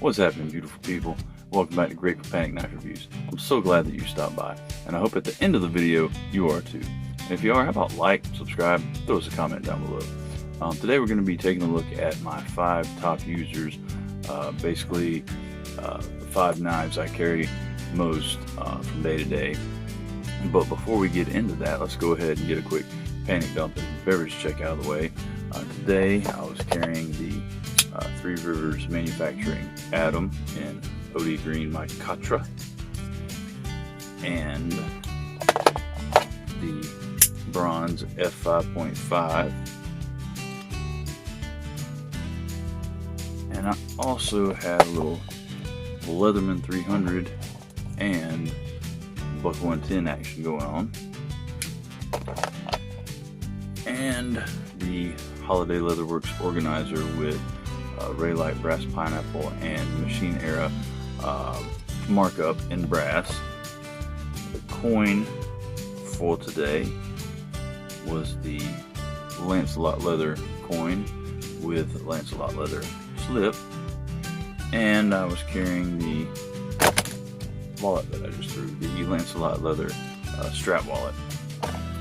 What's happening, beautiful people? Welcome back to Grateful Panic Knife Reviews. I'm so glad that you stopped by, and I hope at the end of the video you are too. And if you are, how about like, subscribe, throw us a comment down below. Today we're going to be taking a look at my 5 top users, basically the 5 knives I carry most from day to day. But before we get into that, let's go ahead and get a quick panic dump and beverage check out of the way. Today I was carrying the Three Rivers Manufacturing Atom in OD Green Micotra, and the Bronze F5.5, and I also had a little Leatherman 300 and Buck 110 action going on, and the Holiday Leatherworks organizer with Raylite Brass Pineapple and Machine Era markup in brass. The coin for today was the Lancelot Leather coin with Lancelot Leather slip, and I was carrying the wallet that I just threw, the Lancelot Leather strap wallet,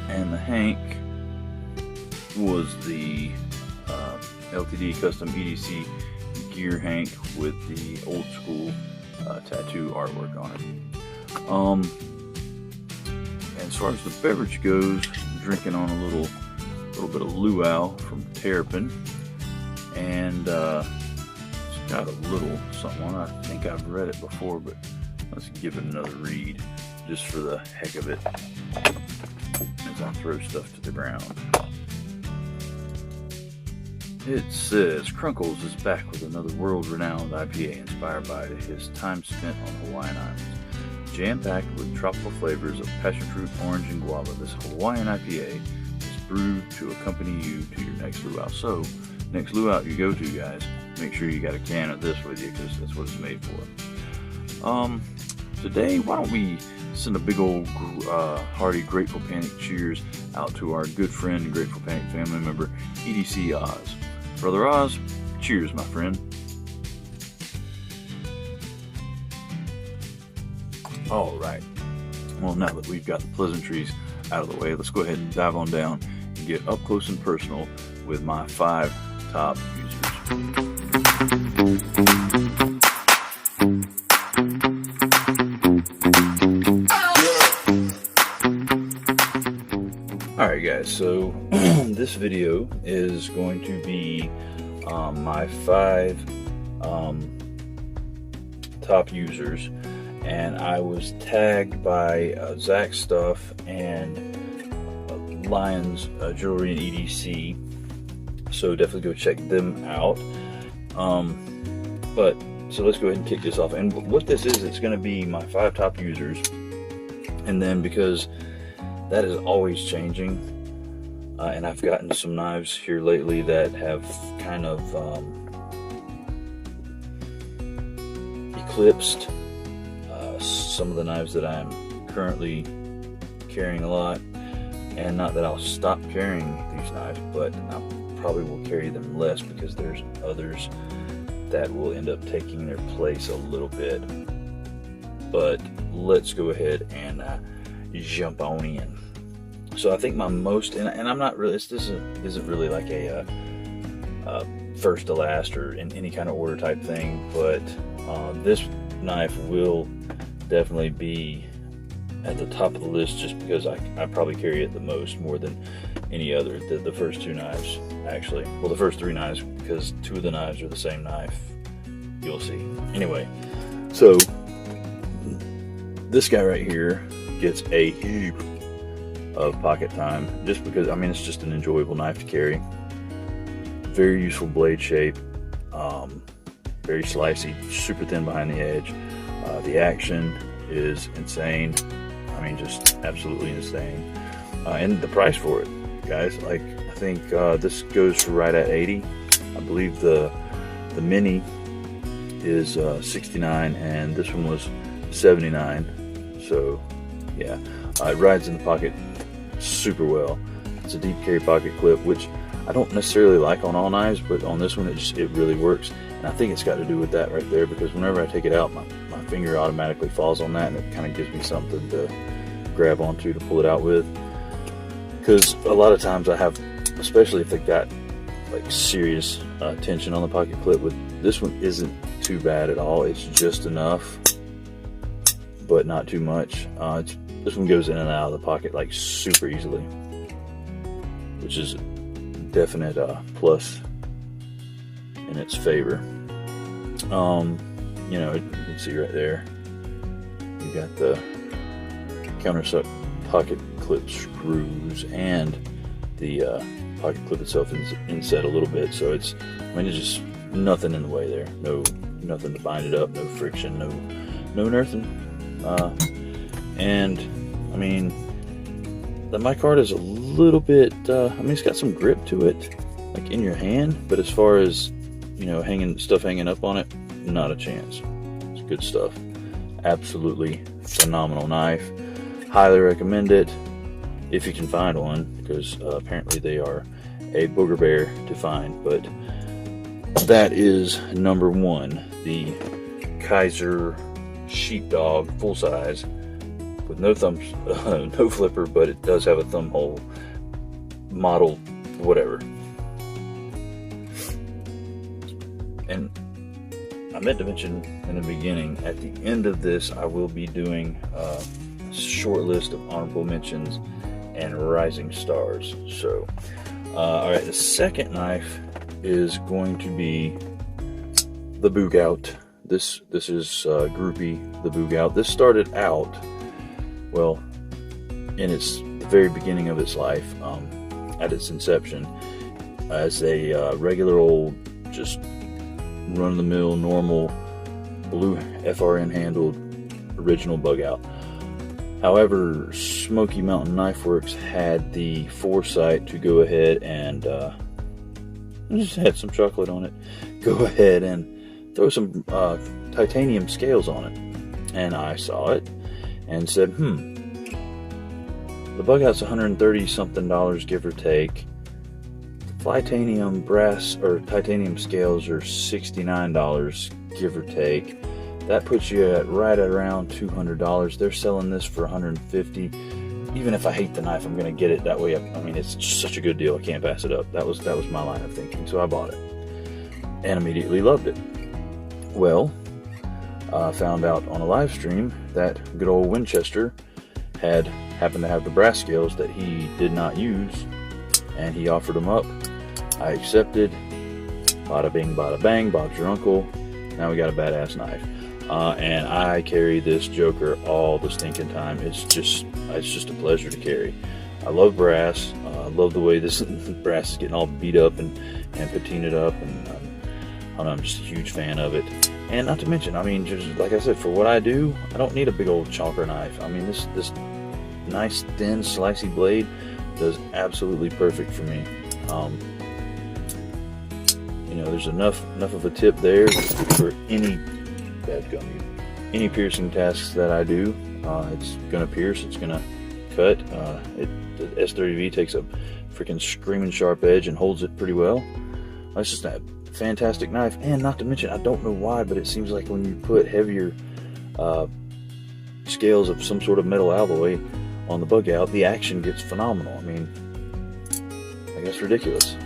and the hank was the LTD custom EDC gear hank with the old school tattoo artwork on it. And as far as the beverage goes, I'm drinking on a little bit of luau from Terrapin, and it's got a little something on it. I think I've read it before, but let's give it another read just for the heck of it as I throw stuff to the ground. It says, Crunkles is back with another world-renowned IPA inspired by his time spent on Hawaiian Islands. Jam-packed with tropical flavors of passion fruit, orange, and guava, this Hawaiian IPA is brewed to accompany you to your next luau. So, next luau you go to, guys, make sure you got a can of this with you, because that's what it's made for. Today, why don't we send a big old hearty Grateful Panic cheers out to our good friend and Grateful Panic family member, EDC Oz. Brother Oz, cheers, my friend. All right. Well, now that we've got the pleasantries out of the way, let's go ahead and dive on down and get up close and personal with my 5 top users. Alright guys, so this video is going to be my 5 top users, and I was tagged by Zach Stuff and Lions Jewelry and EDC, so definitely go check them out. But so let's go ahead and kick this off, and what this is, it's going to be my 5 top users, and then because that is always changing, and I've gotten some knives here lately that have kind of eclipsed some of the knives that I'm currently carrying a lot. And not that I'll stop carrying these knives, but I probably will carry them less because there's others that will end up taking their place a little bit. But let's go ahead and jump on in. So I think my most, and I'm not really, this isn't really like a first to last or in any kind of order type thing, but this knife will definitely be at the top of the list just because I probably carry it the most, more than any other. The first 2 knives, actually. Well, the first 3 knives, because 2 of the knives are the same knife. You'll see. Anyway, so this guy right here gets a heap of pocket time, just because, I mean, it's just an enjoyable knife to carry. Very useful blade shape, very slicey, super thin behind the edge. The action is insane. I mean, just absolutely insane. And the price for it, guys, like, I think this goes for right at 80. I believe the mini is 69, and this one was 79. So yeah, it rides in the pocket super well. It's a deep carry pocket clip, which I don't necessarily like on all knives, but on this one it really works. And I think it's got to do with that right there, because whenever I take it out, my finger automatically falls on that, and it kind of gives me something to grab onto to pull it out with. Because a lot of times I have, especially if they've got like serious tension on the pocket clip, with this one isn't too bad at all. It's just enough, but not too much. This one goes in and out of the pocket like super easily, which is a definite plus in its favor. You know, you can see right there, you got the countersunk pocket clip screws and the pocket clip itself inset a little bit, so it's, I mean, it's just nothing in the way there. Nothing to bind it up, no friction, no nothing. And I mean, the mic-card is a little bit, I mean, it's got some grip to it, like in your hand, but as far as, you know, hanging up on it, not a chance. It's good stuff. Absolutely phenomenal knife. Highly recommend it if you can find one, because apparently they are a booger bear to find. But that is number one, the Kaiser Sheepdog full size with no thumbs, no flipper, but it does have a thumb hole model, whatever. And I meant to mention in the beginning, at the end of this, I will be doing a short list of honorable mentions and rising stars. So, all right, the second knife is going to be the Boogout. This is Groupie, the Boogout. This started out, well, in the very beginning of its life, at its inception, as a regular old, just run-of-the-mill, normal, blue FRN handled original bug out. However, Smoky Mountain Knife Works had the foresight to go ahead and just had some chocolate on it. Go ahead and throw some titanium scales on it, and I saw it and said, the bug out's $130 something, give or take. Titanium brass or titanium scales are $69, give or take. That puts you right at around $200. They're selling this for $150. Even if I hate the knife, I'm gonna get it that way. I mean, it's just such a good deal. I can't pass it up. That was my line of thinking, so I bought it and immediately loved it. Well, I found out on a live stream that good old Winchester happened to have the brass scales that he did not use, and he offered them up. I accepted. Bada bing, bada bang. Bob's your uncle. Now we got a badass knife, and I carry this joker all the stinking time. It's just a pleasure to carry. I love brass. I love the way this brass is getting all beat up and patinaed up, and I'm just a huge fan of it. And not to mention, I mean, just like I said, for what I do, I don't need a big old chalker knife. I mean, this nice thin slicey blade does absolutely perfect for me. You know, there's enough of a tip there for any piercing tasks that I do. It's gonna pierce, it's gonna cut. The S30V takes a freaking screaming sharp edge and holds it pretty well. It's just a fantastic knife. And not to mention, I don't know why, but it seems like when you put heavier scales of some sort of metal alloy on the bug out, the action gets phenomenal. I mean, I guess ridiculous.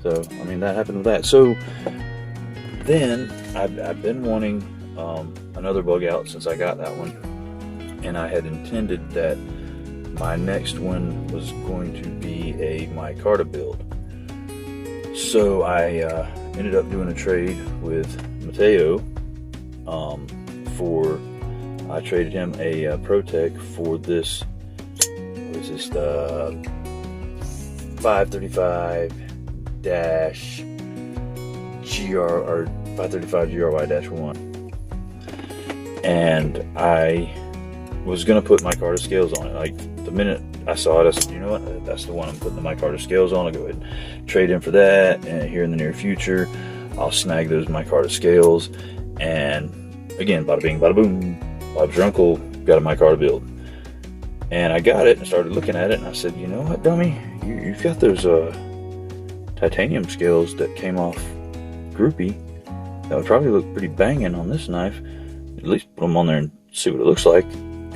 So, I mean, that happened with that. So then I've been wanting another bug out since I got that one, and I had intended that my next one was going to be a micarta build. So I ended up doing a trade with Mateo. I traded him a Protec for this. What is this? The 535-GR or 535-GRY-1. And I was gonna put micarta scales on it. Like, the minute I saw it, I said, you know what, that's the one. I'm putting the micarta scales on. I'll go ahead and trade in for that, and here in the near future I'll snag those micarta scales, and again, bada bing bada boom, Bob's your uncle got a micarta build. And I got it and started looking at it, and I said, you know what, dummy, you've got those titanium scales that came off Groupie that would probably look pretty banging on this knife. At least put them on there and see what it looks like.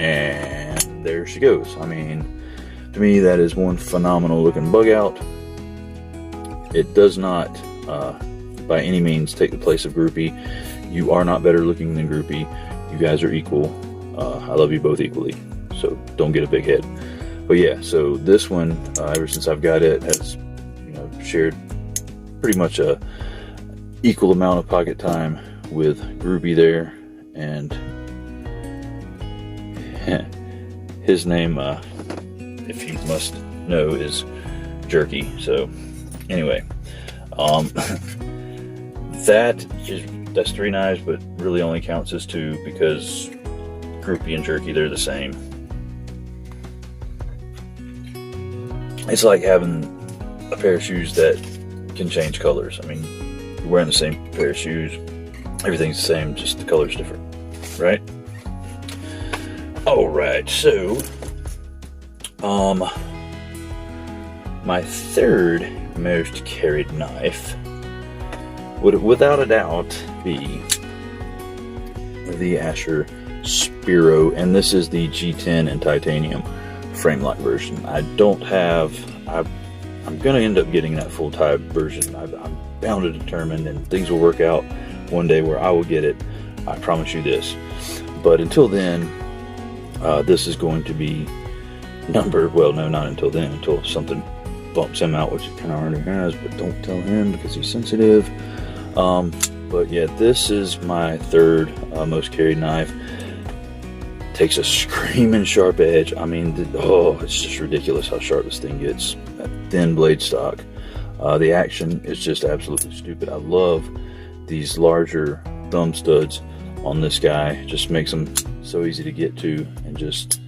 And there she goes. I mean, to me, that is one phenomenal looking bug out. It does not by any means take the place of Groupie. You are not better looking than Groupie. You guys are equal. I love you both equally, so don't get a big head. But yeah, so this one, ever since I've got it, has, you know, shared pretty much a equal amount of pocket time with Groupie there. And his name, if you must know, is Jerky. So anyway, that's 3 knives, but really only counts as 2 because Groupie and Jerky, they're the same. It's like having a pair of shoes that can change colors. I mean, you're wearing the same pair of shoes, everything's the same, just the color's different, right? Alright, so my third most carried knife would without a doubt be the Asher Spiro, and this is the G10 in titanium frame lock version. I'm gonna end up getting that full type version. I'm bound and determined, and things will work out one day where I will get it. I promise you this. But until then, this is going to be numbered. Well, no, not until then, until something bumps him out, which it kind of already has, but don't tell him because he's sensitive. But yeah, this is my third most carried knife. Takes a screaming sharp edge. I mean, it's just ridiculous how sharp this thing gets. That thin blade stock. The action is just absolutely stupid. I love these larger thumb studs on this guy. Just makes them so easy to get to, and just,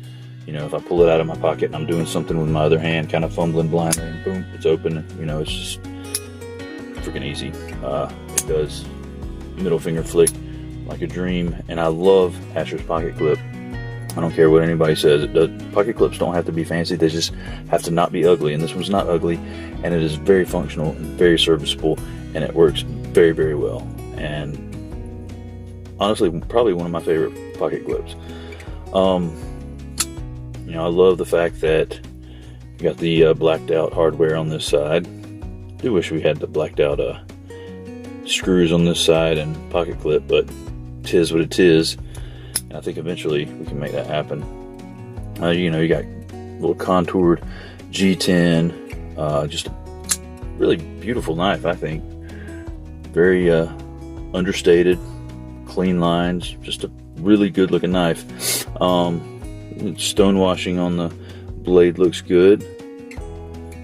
you know, if I pull it out of my pocket and I'm doing something with my other hand, kind of fumbling blindly, and boom, it's open. You know, it's just freaking easy. It does middle finger flick like a dream, and I love Asher's pocket clip. I don't care what anybody says. Pocket clips don't have to be fancy. They just have to not be ugly, and this one's not ugly, and it is very functional and very serviceable, and it works very, very well. And honestly, probably one of my favorite pocket clips. You know, I love the fact that you got the blacked out hardware on this side. I do wish we had the blacked out screws on this side and pocket clip, but 'tis what it is. And I think eventually we can make that happen. You know, you got a little contoured G10, just a really beautiful knife, I think. Very understated, clean lines, just a really good looking knife. Stone washing on the blade looks good.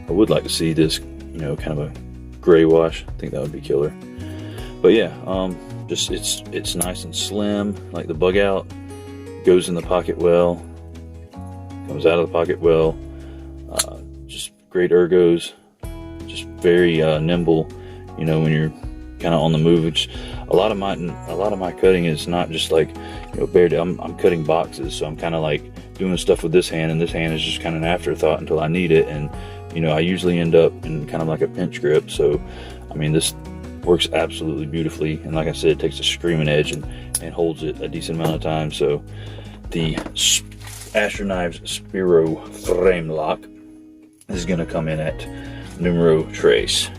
I would like to see this, you know, kind of a gray wash. I think that would be killer. But yeah, just it's nice and slim, like the bug out. Goes in the pocket well, comes out of the pocket well. Just great ergos, just very nimble. You know, when you're kind of on the move. Which a lot of my cutting is not just like, you know, bare. I'm cutting boxes, so I'm kind of like doing stuff with this hand, and this hand is just kind of an afterthought until I need it. And you know, I usually end up in kind of like a pinch grip. So, I mean, this works absolutely beautifully, and like I said, it takes a screaming edge and holds it a decent amount of time. So the Asher Knives Spiro frame lock is going to come in at numero tres.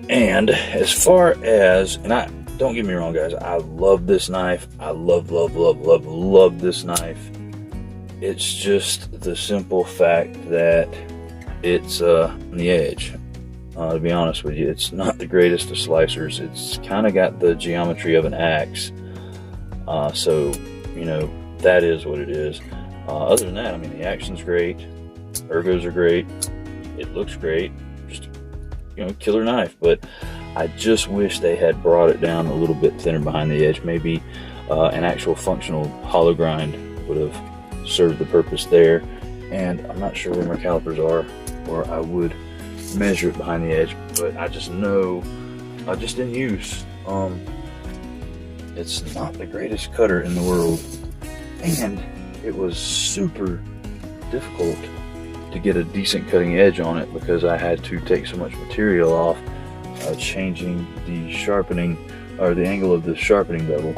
And as far as, and I don't get me wrong, guys, I love this knife. I love this knife. It's just the simple fact that it's on the edge. To be honest with you, it's not the greatest of slicers. It's kind of got the geometry of an axe. So, you know, that is what it is. Other than that, I mean, the action's great. Ergos are great. It looks great. Just, you know, killer knife. But I just wish they had brought it down a little bit thinner behind the edge. Maybe an actual functional hollow grind would have served the purpose there. And I'm not sure where my calipers are, or I would measure it behind the edge, but I just know, just in use, it's not the greatest cutter in the world. And it was super difficult to get a decent cutting edge on it because I had to take so much material off, changing the sharpening or the angle of the sharpening bevel.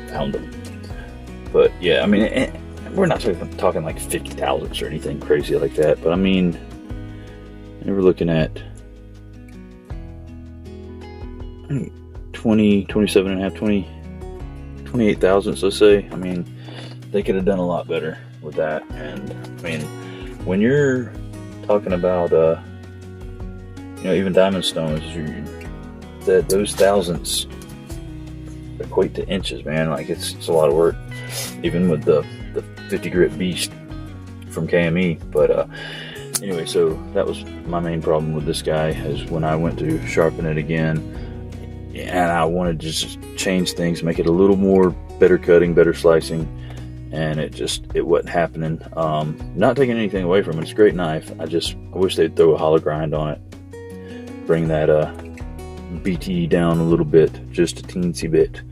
Found them. But yeah, I mean, we're not talking like 50 thousandths or anything crazy like that, but I mean, we're looking at 20, 27 and a half, 28 thousandths, let's say. I mean, they could have done a lot better with that. And I mean, when you're talking about, you know, even diamond stones, that those thousandths equate to inches, man. Like it's a lot of work, even with the 50 grit beast from KME. But anyway, so that was my main problem with this guy, is when I went to sharpen it again and I wanted to just change things, make it a little more better cutting, better slicing, and it wasn't happening. Not taking anything away from it, it's a great knife. I wish they'd throw a hollow grind on it, bring that BT down a little bit, just a teensy bit.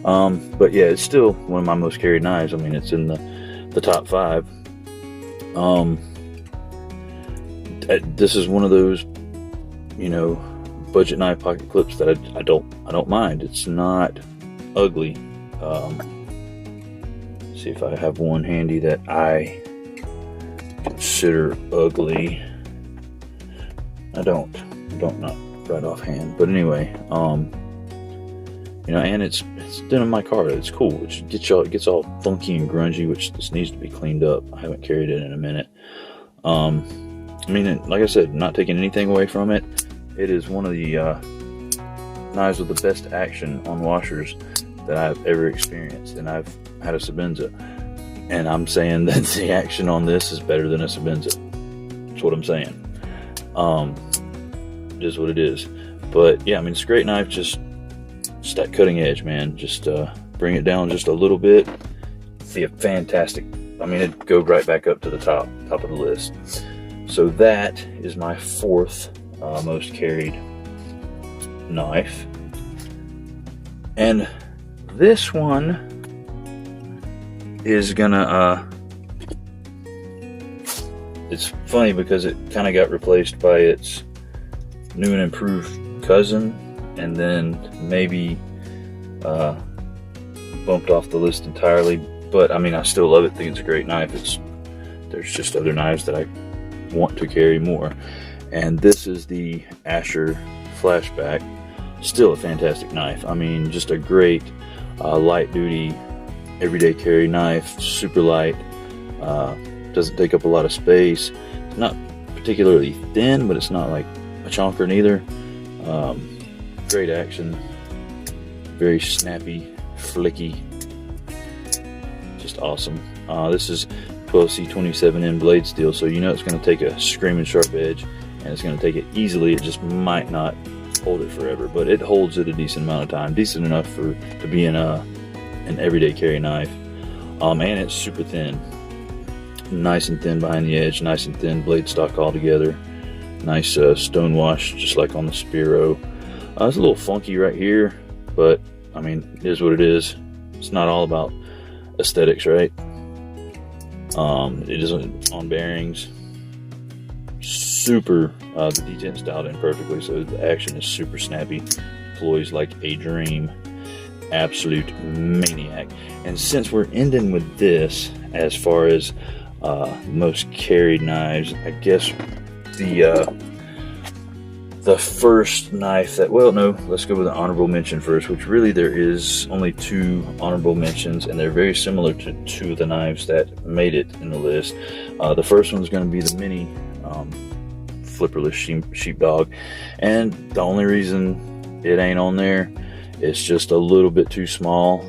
But yeah, it's still one of my most carried knives. I mean, it's in the top 5. This is one of those, you know, budget knife pocket clips that I don't mind. It's not ugly. See if I have one handy that I consider ugly. I don't not right offhand, but anyway, you know, and it's denim micarta. It's cool. It gets all funky and grungy, which this needs to be cleaned up. I haven't carried it in a minute. I mean, like I said, not taking anything away from it. It is one of the knives with the best action on washers that I've ever experienced, and I've had a Sebenza, and I'm saying that the action on this is better than a Sebenza. That's what I'm saying. It is what it is. But yeah, I mean, it's a great knife. Just that cutting edge, man. Just bring it down just a little bit. Be a fantastic. I mean, it'd go right back up to the top of the list. So that is my 4th most carried knife, and this one is gonna it's funny because it kind of got replaced by its new and improved cousin, and then maybe bumped off the list entirely. But I mean, I still love it. I think it's a great knife. There's just other knives that I want to carry more, and this is the Asher Flashback. Still a fantastic knife. I mean, just a great light duty everyday carry knife. Super light, doesn't take up a lot of space. It's not particularly thin, but it's not like a chonker neither. Great action, very snappy, flicky, just awesome. This is 12C27N blade steel, so you know it's going to take a screaming sharp edge, and it's going to take it easily. It just might not hold it forever, but it holds it a decent amount of time, decent enough to be in an everyday carry knife. And it's super thin, nice and thin behind the edge, nice and thin blade stock all together. Nice stone wash, just like on the Spiro. It's a little funky right here, but I mean, it is what it is. It's not all about aesthetics, right? It isn't on bearings. Super, the D10 styled in perfectly, so the action is super snappy. Deploys like a dream. Absolute maniac. And since we're ending with this, as far as most carried knives, I guess the first knife that, well, no, let's go with an honorable mention first, which really there is only 2 honorable mentions, and they're very similar to 2 of the knives that made it in the list. The first one's going to be the mini Flipperless Sheepdog, and the only reason it ain't on there, it's just a little bit too small.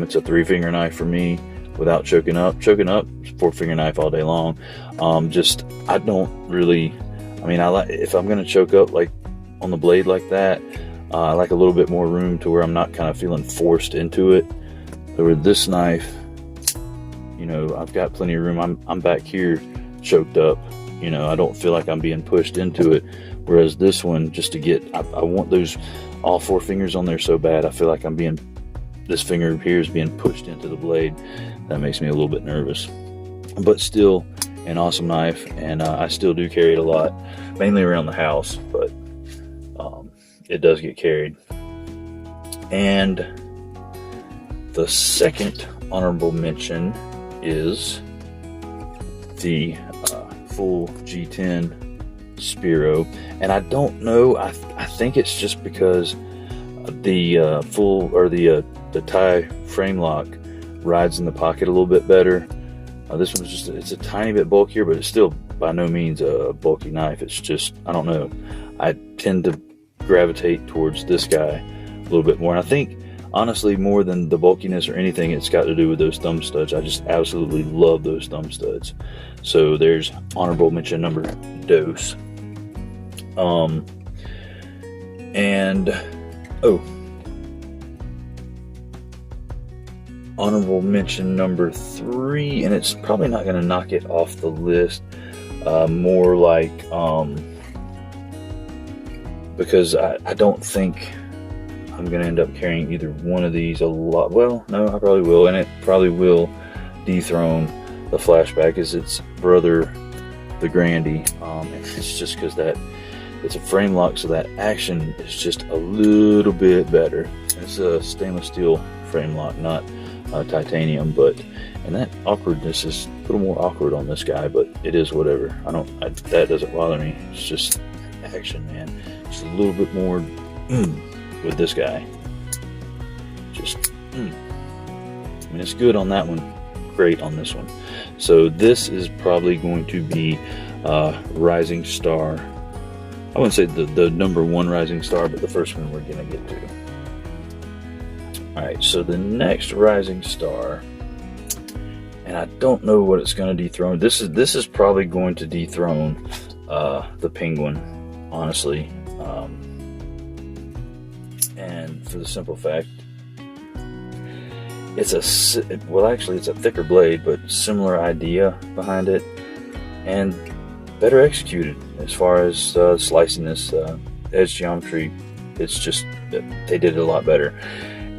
It's a 3-finger knife for me without choking up. Choking up, it's a 4-finger knife all day long. I don't really, I mean, I like, if I'm going to choke up like on the blade like that, I like a little bit more room to where I'm not kind of feeling forced into it. So with this knife, you know, I've got plenty of room. I'm back here choked up. You know, I don't feel like I'm being pushed into it. Whereas this one, just to get, I want those all 4 fingers on there so bad. I feel like this finger here is being pushed into the blade. That makes me a little bit nervous. But still an awesome knife, and I still do carry it a lot, mainly around the house, but it does get carried. And the second honorable mention is the full G10 Sphero, and I don't know, I think it's just because the full, or the tie frame lock rides in the pocket a little bit better. This one's just, it's a tiny bit bulkier, but it's still by no means a bulky knife. It's just, I don't know, I tend to gravitate towards this guy a little bit more, and I think honestly more than the bulkiness or anything, it's got to do with those thumb studs. I just absolutely love those thumb studs. So there's honorable mention number dos. Honorable mention number 3, and it's probably not going to knock it off the list, more like because I don't think I'm going to end up carrying either one of these a lot. Well, no, I probably will, and it probably will dethrone the Flashback as its brother, the Grandy. It's just because that it's a frame lock, so that action is just a little bit better. It's a stainless steel frame lock, not titanium, and that awkwardness is a little more awkward on this guy, but it is whatever. That doesn't bother me. It's just action, man. Just a little bit more with this guy. Just I mean, it's good on that one, great on this one. So this is probably going to be Rising Star. I wouldn't say the number 1 Rising Star, but the first one we're gonna get to. Alright, so the next Rising Star, and I don't know what it's going to dethrone. This is probably going to dethrone the Penguin, honestly. And for the simple fact, it's a thicker blade, but similar idea behind it, and better executed as far as slicing this edge geometry. It's just, they did it a lot better.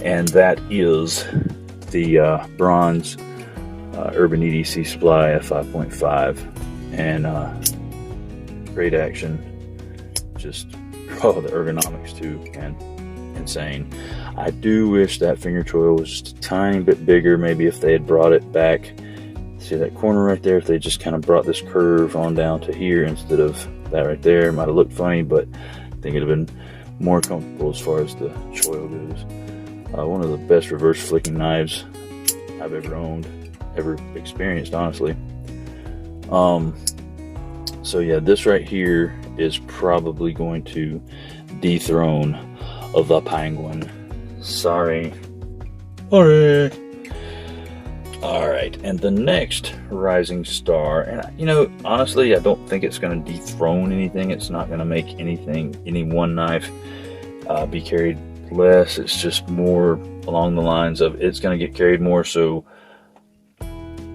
And that is the bronze Urban EDC Supply F5.5, and great action. Just the ergonomics too, man, insane. I do wish that finger choil was just a tiny bit bigger. Maybe if they had brought it back, see that corner right there, if they just kind of brought this curve on down to here instead of that right there, it might have looked funny, but I think it'd have been more comfortable as far as the choil goes. One of the best reverse flicking knives I've ever owned, ever experienced, honestly. So yeah, this right here is probably going to dethrone the Penguin. Sorry. Alright, and the next Rising Star, and honestly, I don't think it's going to dethrone anything. It's not going to make any one knife be carried less. It's just more along the lines of it's going to get carried more, so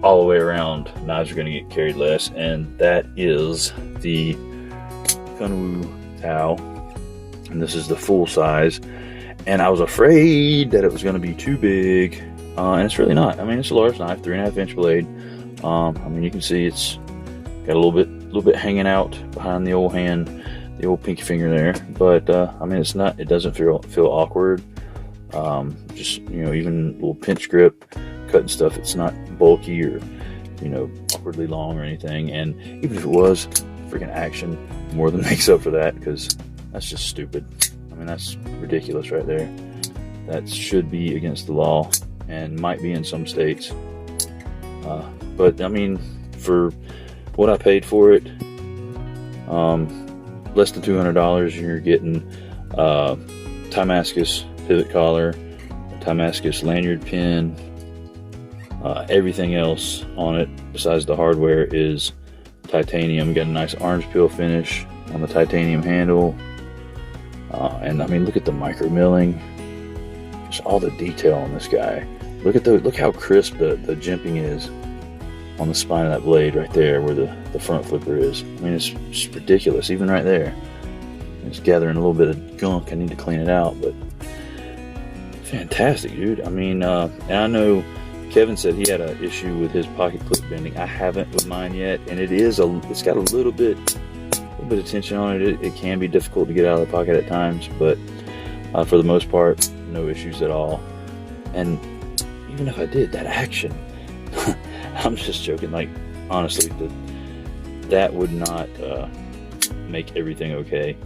all the way around knives are going to get carried less, and that is the Kunwu Tau, and this is the full size. And I was afraid that it was going to be too big, and it's really not. I mean, it's a large knife, 3.5 inch blade. I mean, you can see it's got a little bit hanging out behind the old hand, the old pinky finger there, but I mean, it doesn't feel awkward. Just even a little pinch grip, cutting stuff, it's not bulky or awkwardly long or anything. And even if it was, freaking action more than makes up for that, because that's just stupid. I mean, that's ridiculous right there. That should be against the law and might be in some states, but I mean, for what I paid for it, less than $200, you're getting Damascus pivot collar, Damascus lanyard pin. Everything else on it besides the hardware is titanium. Got a nice orange peel finish on the titanium handle, and I mean, look at the micro milling, just all the detail on this guy. Look how crisp the jimping is on the spine of that blade right there where the front flipper is. I mean, it's just ridiculous, even right there. It's gathering a little bit of gunk. I need to clean it out, but fantastic, dude. I mean, and I know Kevin said he had an issue with his pocket clip bending. I haven't with mine yet, and it's got a little bit of tension on it. It can be difficult to get out of the pocket at times, but for the most part, no issues at all. And even if I did, that action, I'm just joking. Like, honestly, that would not make everything okay,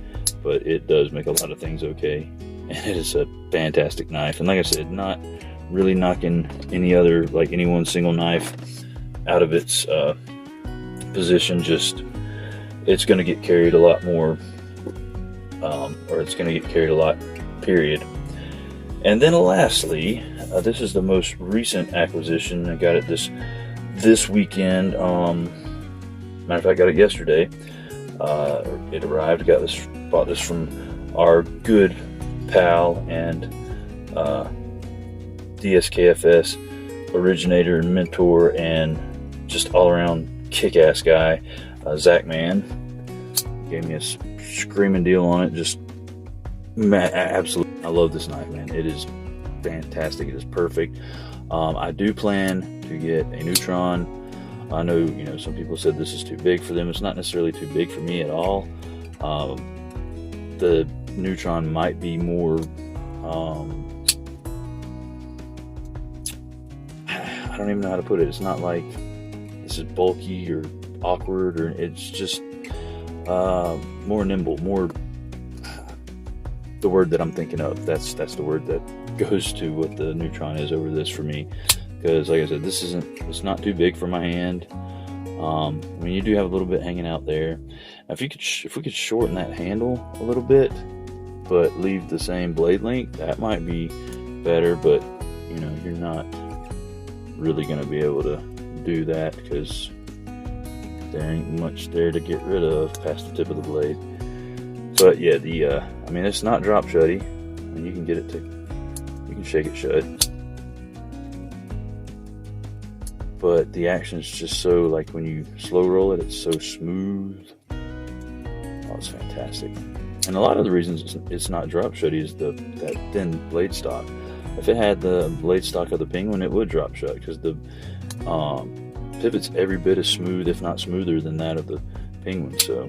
but it does make a lot of things okay. And it is a fantastic knife. And like I said, not really knocking any one single knife out of its position. Just, it's going to get carried a lot more, or it's going to get carried a lot, period. And then lastly, this is the most recent acquisition. I got it this weekend. Matter of fact, I got it yesterday. It arrived. Bought this from our good pal and DSKFS originator and mentor and just all around kick-ass guy, Zach Man. Gave me a screaming deal on it. Just absolutely, I love this knife, man. It is fantastic. It is perfect. I do plan to get a Neutron. I know, some people said this is too big for them. It's not necessarily too big for me at all. The Neutron might be more, I don't even know how to put it. It's not like this is bulky or awkward, or it's just more nimble, more the word that I'm thinking of. That's the word that goes to what the Neutron is over this for me. Because like I said, it's not too big for my hand. I mean, you do have a little bit hanging out there. Now, if we could shorten that handle a little bit, but leave the same blade length, that might be better. But you're not really going to be able to do that because there ain't much there to get rid of past the tip of the blade. But yeah, I mean, it's not drop shutty. I mean, you can shake it shut. But the action is just so, like, when you slow roll it, it's so smooth. Oh, it's fantastic. And a lot of the reasons it's not drop shutty is that thin blade stock. If it had the blade stock of the Penguin, it would drop shut, because the pivot's every bit as smooth, if not smoother, than that of the Penguin. So,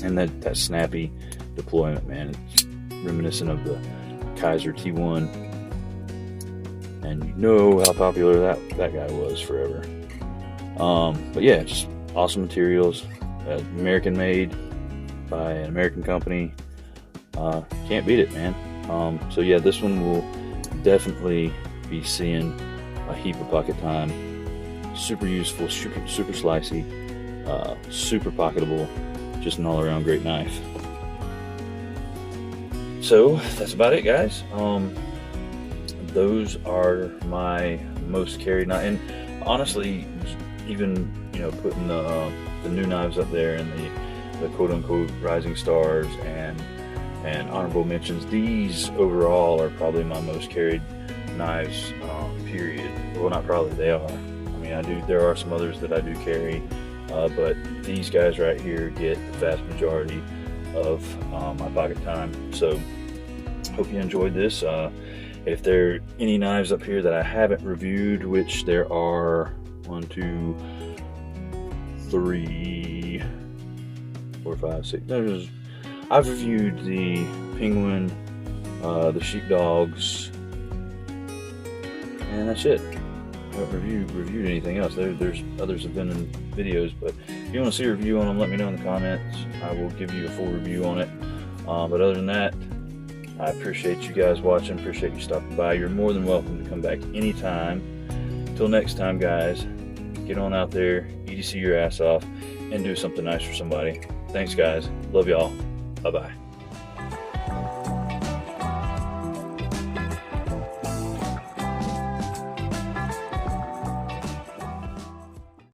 and that snappy deployment, man, it's reminiscent of the Kaiser T1. And you know how popular that guy was forever. But yeah, just awesome materials. American made by an American company. Can't beat it, man. So yeah, this one will definitely be seeing a heap of pocket time. Super useful, super slicey, super pocketable. Just an all-around great knife. So that's about it, guys. Those are my most carried knives. And honestly, even putting the new knives up there and the quote-unquote rising stars and honorable mentions, these overall are probably my most carried knives, period. Well, not probably, they are. I mean, there are some others that I do carry, but these guys right here get the vast majority of my pocket time. So hope you enjoyed this. If there are any knives up here that I haven't reviewed, which there are 1, 2, 3, 4, 5, 6. I've reviewed the Penguin, the Sheepdogs, and that's it. I haven't reviewed anything else. There's others have been in videos, but if you want to see a review on them, let me know in the comments. I will give you a full review on it. But other than that, I appreciate you guys watching. Appreciate you stopping by. You're more than welcome to come back anytime. Till next time, guys, get on out there, EDC your ass off, and do something nice for somebody. Thanks, guys. Love y'all. Bye-bye.